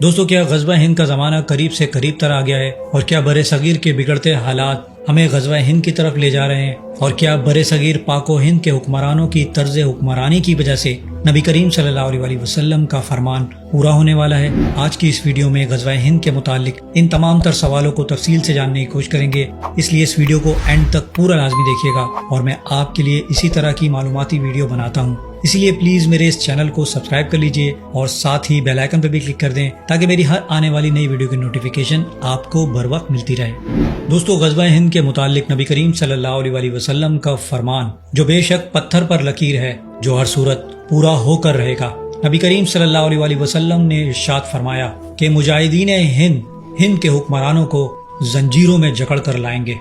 دوستو، کیا غزوہ ہند کا زمانہ قریب سے قریب تر آ گیا ہے؟ اور کیا برِ صغیر کے بگڑتے حالات ہمیں غزوہ ہند کی طرف لے جا رہے ہیں؟ اور کیا برِ صغیر پاک و ہند کے حکمرانوں کی طرز حکمرانی کی وجہ سے نبی کریم صلی اللہ علیہ وسلم کا فرمان پورا ہونے والا ہے؟ آج کی اس ویڈیو میں غزوہ ہند کے متعلق ان تمام تر سوالوں کو تفصیل سے جاننے کی کوشش کریں گے، اس لیے اس ویڈیو کو اینڈ تک پورا لازمی دیکھیے گا، اور میں آپ کے لیے اسی طرح کی معلوماتی ویڈیو بناتا ہوں، اسی لیے پلیز میرے اس چینل کو سبسکرائب کر لیجئے اور ساتھ ہی بیل آئیکن پہ بھی کلک کر دیں تاکہ میری ہر آنے والی نئی ویڈیو کی نوٹیفیکیشن آپ کو بر وقت ملتی رہے۔ دوستو، غزوہ ہند کے متعلق نبی کریم صلی اللہ علیہ وسلم کا فرمان جو بے شک پتھر پر لکیر ہے، جو ہر صورت پورا ہو کر رہے گا۔ نبی کریم صلی اللہ علیہ وسلم نے ارشاد فرمایا کہ مجاہدین ہند کے حکمرانوں کو زنجیروں میں جکڑ کر لائیں گے۔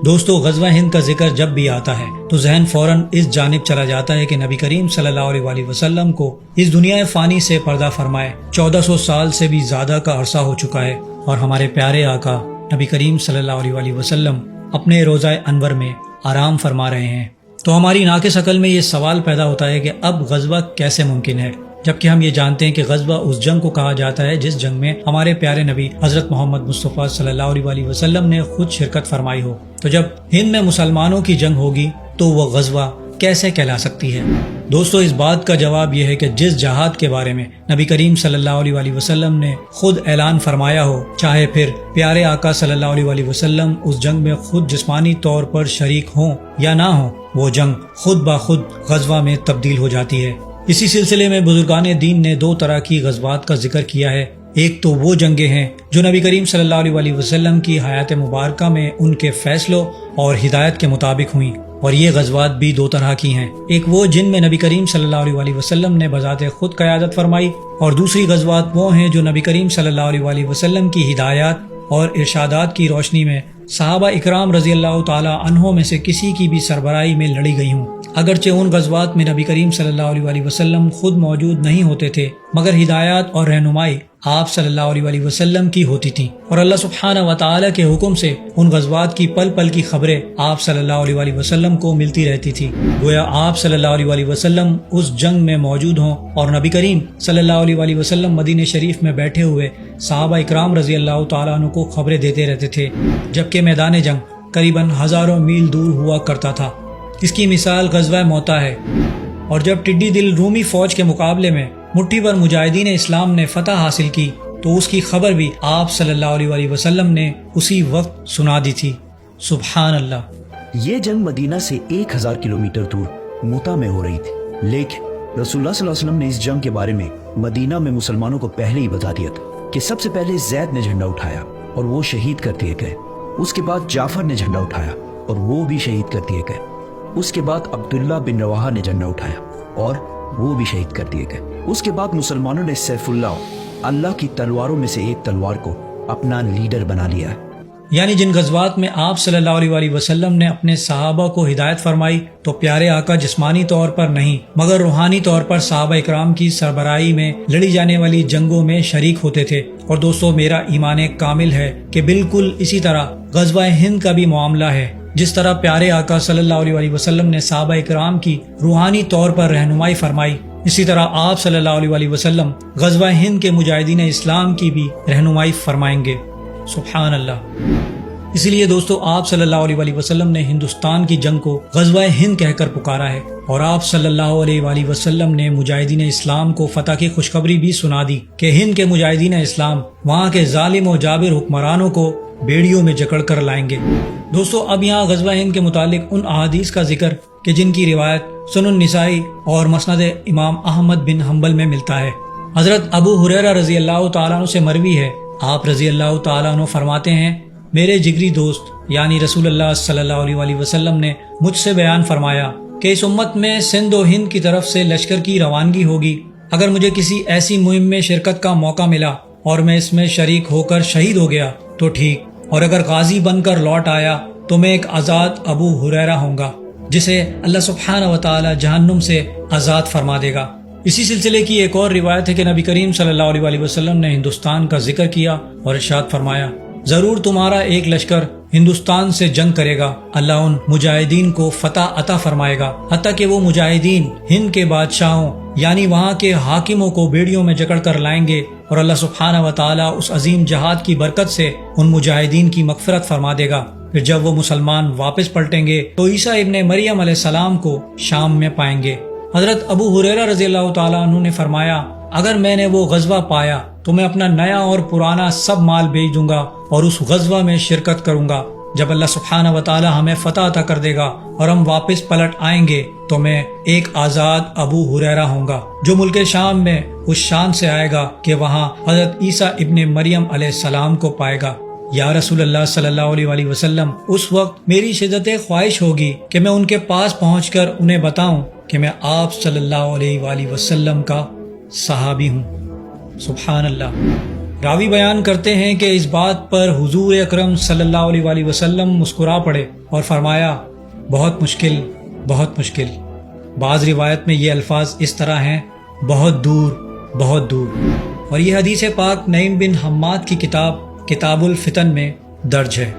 دوستو، غزوہ ہند کا ذکر جب بھی آتا ہے تو ذہن فوراً اس جانب چلا جاتا ہے کہ نبی کریم صلی اللہ علیہ وسلم کو اس دنیا فانی سے پردہ فرمائے 1400 سال سے بھی زیادہ کا عرصہ ہو چکا ہے، اور ہمارے پیارے آقا نبی کریم صلی اللہ علیہ وسلم اپنے روضہ انور میں آرام فرما رہے ہیں۔ تو ہماری ناقص عقل میں یہ سوال پیدا ہوتا ہے کہ اب غزوہ کیسے ممکن ہے، جبکہ ہم یہ جانتے ہیں کہ غزوہ اس جنگ کو کہا جاتا ہے جس جنگ میں ہمارے پیارے نبی حضرت محمد مصطفیٰ صلی اللہ علیہ وسلم نے خود شرکت فرمائی ہو۔ تو جب ہند میں مسلمانوں کی جنگ ہوگی تو وہ غزوہ کیسے کہلا سکتی ہے؟ دوستو، اس بات کا جواب یہ ہے کہ جس جہاد کے بارے میں نبی کریم صلی اللہ علیہ وسلم نے خود اعلان فرمایا ہو، چاہے پھر پیارے آقا صلی اللہ علیہ وسلم اس جنگ میں خود جسمانی طور پر شریک ہوں یا نہ ہوں، وہ جنگ خود بخود غزوہ میں تبدیل ہو جاتی ہے۔ اسی سلسلے میں بزرگان دین نے دو طرح کی غزوات کا ذکر کیا ہے۔ ایک تو وہ جنگیں ہیں جو نبی کریم صلی اللہ علیہ وسلم کی حیات مبارکہ میں ان کے فیصلوں اور ہدایت کے مطابق ہوئیں، اور یہ غزوات بھی دو طرح کی ہیں۔ ایک وہ جن میں نبی کریم صلی اللہ علیہ وسلم نے بذات خود قیادت فرمائی، اور دوسری غزوات وہ ہیں جو نبی کریم صلی اللہ علیہ وسلم کی ہدایات اور ارشادات کی روشنی میں صحابہ اکرام رضی اللہ تعالی عنہ میں سے کسی کی بھی سربراہی میں لڑی گئی ہوں۔ اگرچہ ان غزوات میں نبی کریم صلی اللہ علیہ وسلم خود موجود نہیں ہوتے تھے، مگر ہدایات اور رہنمائی آپ صلی اللہ علیہ وسلم کی ہوتی تھی، اور اللہ سبحانہ و تعالی کے حکم سے ان غزوات کی پل پل کی خبریں آپ صلی اللہ علیہ وسلم کو ملتی رہتی تھی، گویا آپ صلی اللہ علیہ وسلم اس جنگ میں موجود ہوں، اور نبی کریم صلی اللہ علیہ وسلم مدینہ شریف میں بیٹھے ہوئے صحابہ اکرام رضی اللہ تعالیٰ عنہ کو خبریں دیتے رہتے تھے، جبکہ میدان جنگ قریباً ہزاروں میل دور ہوا کرتا تھا۔ اس کی مثال غزوہ موتا ہے، اور جب ٹڈی دل رومی فوج کے مقابلے میں مٹھی پر مجاہدین اسلام نے فتح حاصل کی تو اس کی خبر بھی آپ صلی اللہ علیہ وسلم نے اسی وقت سنا دی تھی۔ سبحان اللہ۔ یہ جنگ مدینہ سے 1000 کلومیٹر دور موتا میں ہو رہی تھی، لیکن رسول اللہ صلی اللہ علیہ وسلم نے اس جنگ کے بارے میں مدینہ میں مسلمانوں کو پہلے ہی بتا دیا تھا کہ سب سے پہلے زید نے جھنڈا اٹھایا اور وہ شہید کر دیے گئے، اس کے بعد جعفر نے جھنڈا اٹھایا اور وہ بھی شہید کر دیے گئے، اس کے بعد عبداللہ بن رواحہ نے جھنڈا اٹھایا اور وہ بھی شہید کر دیے گئے، اس کے بعد مسلمانوں نے سیف اللہ کی تلواروں میں سے ایک تلوار کو اپنا لیڈر بنا لیا ہے۔ یعنی جن غزوات میں آپ صلی اللہ علیہ وسلم نے اپنے صحابہ کو ہدایت فرمائی تو پیارے آقا جسمانی طور پر نہیں مگر روحانی طور پر صحابہ اکرام کی سربراہی میں لڑی جانے والی جنگوں میں شریک ہوتے تھے۔ اور دوستو، میرا ایمان کامل ہے کہ بالکل اسی طرح غزوہ ہند کا بھی معاملہ ہے، جس طرح پیارے آقا صلی اللہ علیہ وسلم نے صحابہ اکرام کی روحانی طور پر رہنمائی فرمائی، اسی طرح آپ صلی اللہ علیہ وسلم غزوہ ہند کے مجاہدین اسلام کی بھی رہنمائی فرمائیں گے۔ سبحان اللہ۔ اسی لیے دوستو، آپ صلی اللہ علیہ وسلم نے ہندوستان کی جنگ کو غزوہ ہند کہہ کر پکارا ہے، اور آپ صلی اللہ علیہ وسلم نے مجاہدین اسلام کو فتح کی خوشخبری بھی سنا دی کہ ہند کے مجاہدین اسلام وہاں کے ظالم و جابر حکمرانوں کو بیڑیوں میں جکڑ کر لائیں گے۔ دوستو، اب یہاں غزوہ ہند کے متعلق ان احادیث کا ذکر کہ جن کی روایت سنن نسائی اور مسند امام احمد بن حنبل میں ملتا ہے۔ حضرت ابو ہریرہ رضی اللہ تعالیٰ عنہ سے مروی ہے، آپ رضی اللہ تعالیٰ عنہ فرماتے ہیں، میرے جگری دوست یعنی رسول اللہ صلی اللہ علیہ وسلم نے مجھ سے بیان فرمایا کہ اس امت میں سندھ و ہند کی طرف سے لشکر کی روانگی ہوگی، اگر مجھے کسی ایسی مہم میں شرکت کا موقع ملا اور میں اس میں شریک ہو کر شہید ہو گیا تو ٹھیک، اور اگر غازی بن کر لوٹ آیا تو میں ایک آزاد ابو ہریرہ ہوں گا جسے اللہ سبحانہ و تعالی جہنم سے آزاد فرما دے گا۔ اسی سلسلے کی ایک اور روایت ہے کہ نبی کریم صلی اللہ علیہ وسلم نے ہندوستان کا ذکر کیا اور ارشاد فرمایا، ضرور تمہارا ایک لشکر ہندوستان سے جنگ کرے گا، اللہ ان مجاہدین کو فتح عطا فرمائے گا، حتیٰ کہ وہ مجاہدین ہند کے بادشاہوں یعنی وہاں کے حاکموں کو بیڑیوں میں جکڑ کر لائیں گے، اور اللہ سبحانہ و تعالیٰ اس عظیم جہاد کی برکت سے ان مجاہدین کی مغفرت فرما دے گا۔ پھر جب وہ مسلمان واپس پلٹیں گے تو عیسیٰ ابن مریم علیہ السلام کو شام میں پائیں گے۔ حضرت ابو ہریرہ رضی اللہ تعالیٰ عنہ نے فرمایا، اگر میں نے وہ غزوہ پایا تو میں اپنا نیا اور پرانا سب مال بیچ دوں گا اور اس غزوہ میں شرکت کروں گا۔ جب اللہ سبحانہ و تعالیٰ ہمیں فتح عطا کر دے گا اور ہم واپس پلٹ آئیں گے تو میں ایک آزاد ابو ہریرہ ہوں گا جو ملک شام میں اس شان سے آئے گا کہ وہاں حضرت عیسیٰ ابن مریم علیہ السلام کو پائے گا۔ یا رسول اللہ صلی اللہ علیہ وآلہ وسلم، اس وقت میری شدت خواہش ہوگی کہ میں ان کے پاس پہنچ کر انہیں بتاؤں کہ میں آپ صلی اللہ علیہ وآلہ وسلم کا صحابی ہوں۔ سبحان اللہ۔ راوی بیان کرتے ہیں کہ اس بات پر حضور اکرم صلی اللہ علیہ وآلہ وسلم مسکرا پڑے اور فرمایا، بہت مشکل، بہت مشکل۔ بعض روایت میں یہ الفاظ اس طرح ہیں، بہت دور، بہت دور۔ اور یہ حدیث پاک نعیم بن حماد کی کتاب الفتن میں درج ہے۔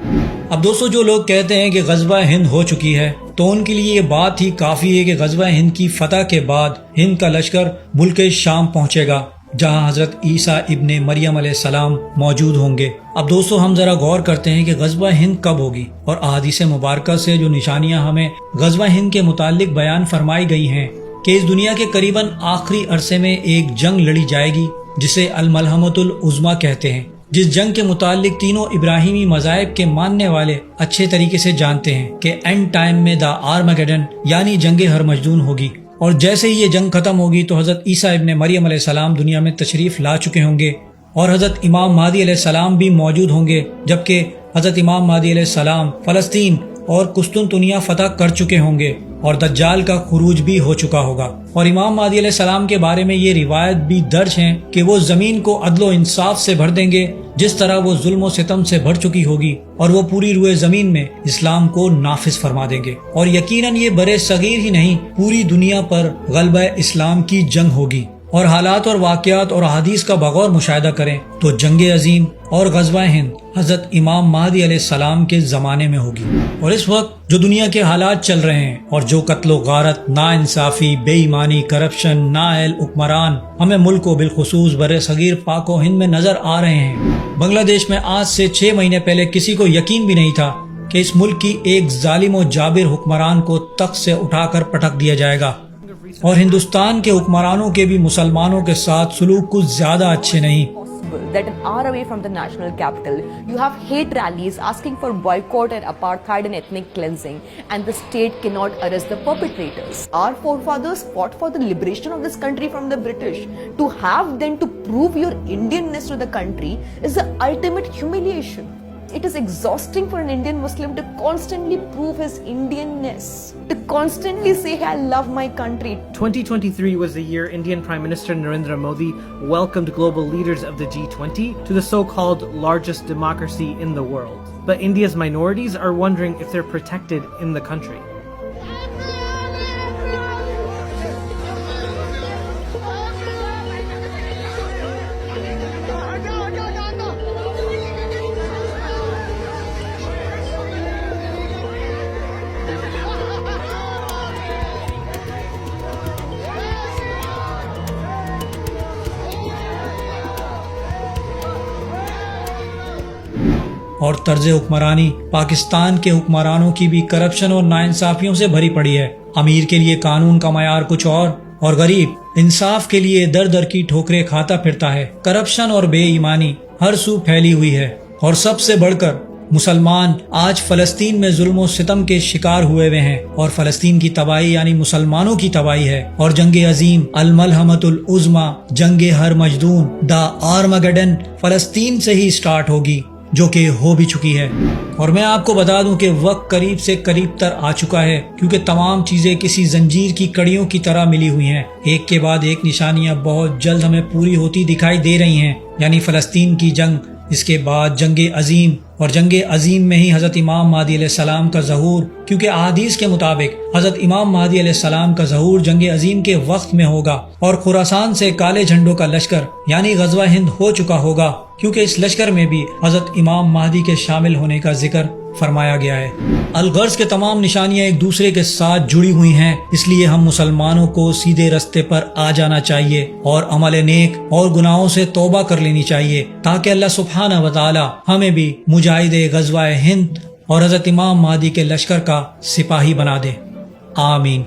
اب دوستو، جو لوگ کہتے ہیں کہ غزوہ ہند ہو چکی ہے تو ان کے لیے یہ بات ہی کافی ہے کہ غزوہ ہند کی فتح کے بعد ہند کا لشکر ملک شام پہنچے گا جہاں حضرت عیسیٰ ابن مریم علیہ السلام موجود ہوں گے۔ اب دوستو، ہم ذرا غور کرتے ہیں کہ غزوہ ہند کب ہوگی، اور احادیث مبارکہ سے جو نشانیاں ہمیں غزوہ ہند کے متعلق بیان فرمائی گئی ہیں کہ اس دنیا کے قریباً آخری عرصے میں ایک جنگ لڑی جائے گی جسے الملحمۃ العظمیٰ کہتے ہیں، جس جنگ کے متعلق تینوں ابراہیمی مذاہب کے ماننے والے اچھے طریقے سے جانتے ہیں کہ اینڈ ٹائم میں دا آرمگیڈن یعنی جنگ ہرمجدون ہوگی، اور جیسے ہی یہ جنگ ختم ہوگی تو حضرت عیسیٰ ابن مریم علیہ السلام دنیا میں تشریف لا چکے ہوں گے اور حضرت امام مہدی علیہ السلام بھی موجود ہوں گے، جبکہ حضرت امام مہدی علیہ السلام فلسطین اور قسطنطنیہ فتح کر چکے ہوں گے اور دجال کا خروج بھی ہو چکا ہوگا۔ اور امام مہدی علیہ السلام کے بارے میں یہ روایت بھی درج ہیں کہ وہ زمین کو عدل و انصاف سے بھر دیں گے جس طرح وہ ظلم و ستم سے بھر چکی ہوگی، اور وہ پوری روئے زمین میں اسلام کو نافذ فرما دیں گے، اور یقیناً یہ برے صغیر ہی نہیں پوری دنیا پر غلبہ اسلام کی جنگ ہوگی۔ اور حالات اور واقعات اور احادیث کا بغور مشاہدہ کریں تو جنگ عظیم اور غزوہ ہند حضرت امام مہدی علیہ السلام کے زمانے میں ہوگی۔ اور اس وقت جو دنیا کے حالات چل رہے ہیں اور جو قتل و غارت، ناانصافی، بے ایمانی، کرپشن، نااہل حکمران ہمیں ملک و بالخصوص بر صغیر پاک و ہند میں نظر آ رہے ہیں، بنگلہ دیش میں آج سے 6 مہینے پہلے کسی کو یقین بھی نہیں تھا کہ اس ملک کی ایک ظالم و جابر حکمران کو تخت سے اٹھا کر پٹک دیا جائے گا، اور ہندوستان کے حکمرانوں کے بھی مسلمانوں کے ساتھ سلوک کچھ زیادہ اچھے نہیں۔ That an hour away from the national capital, you have hate rallies asking for boycott and apartheid and ethnic cleansing, and the state cannot arrest the perpetrators. Our forefathers fought for the liberation of this country from the British. To have then to prove your Indianness to the country is the ultimate humiliation. It is exhausting for an Indian Muslim to constantly prove his Indianness, to constantly say, I love my country. 2023 was the year Indian Prime Minister Narendra Modi welcomed global leaders of the G20 to the so-called largest democracy in the world. But India's minorities are wondering if they're protected in the country. اور طرز حکمرانی پاکستان کے حکمرانوں کی بھی corruption اور ناانصافیوں سے بھری پڑی ہے۔ امیر کے لیے قانون کا معیار کچھ اور غریب انصاف کے لیے در در کی ٹھوکریں کھاتا پھرتا ہے۔ کرپشن اور بے ایمانی ہر سو پھیلی ہوئی ہے، اور سب سے بڑھ کر مسلمان آج فلسطین میں ظلم و ستم کے شکار ہوئے ہوئے ہیں، اور فلسطین کی تباہی یعنی مسلمانوں کی تباہی ہے، اور جنگ عظیم الملحمۃ العظمیٰ، جنگ ہرمجدون، دا آرمگیڈن فلسطین سے ہی سٹارٹ ہوگی، جو کہ ہو بھی چکی ہے۔ اور میں آپ کو بتا دوں کہ وقت قریب سے قریب تر آ چکا ہے، کیونکہ تمام چیزیں کسی زنجیر کی کڑیوں کی طرح ملی ہوئی ہیں، ایک کے بعد ایک نشانیاں بہت جلد ہمیں پوری ہوتی دکھائی دے رہی ہیں، یعنی فلسطین کی جنگ، اس کے بعد جنگ عظیم، اور جنگ عظیم میں ہی حضرت امام مہدی علیہ السلام کا ظہور، کیونکہ احادیث کے مطابق حضرت امام مہدی علیہ السلام کا ظہور جنگ عظیم کے وقت میں ہوگا، اور خراسان سے کالے جھنڈوں کا لشکر یعنی غزوہ ہند ہو چکا ہوگا، کیونکہ اس لشکر میں بھی حضرت امام مہدی کے شامل ہونے کا ذکر فرمایا گیا ہے۔ الغرض کے تمام نشانیاں ایک دوسرے کے ساتھ جڑی ہوئی ہیں، اس لیے ہم مسلمانوں کو سیدھے رستے پر آ جانا چاہیے اور عمل نیک اور گناہوں سے توبہ کر لینی چاہیے، تاکہ اللہ سبحانہ و تعالی ہمیں بھی مجاہد غزوہ ہند اور حضرت امام مہدی کے لشکر کا سپاہی بنا دے۔ آمین۔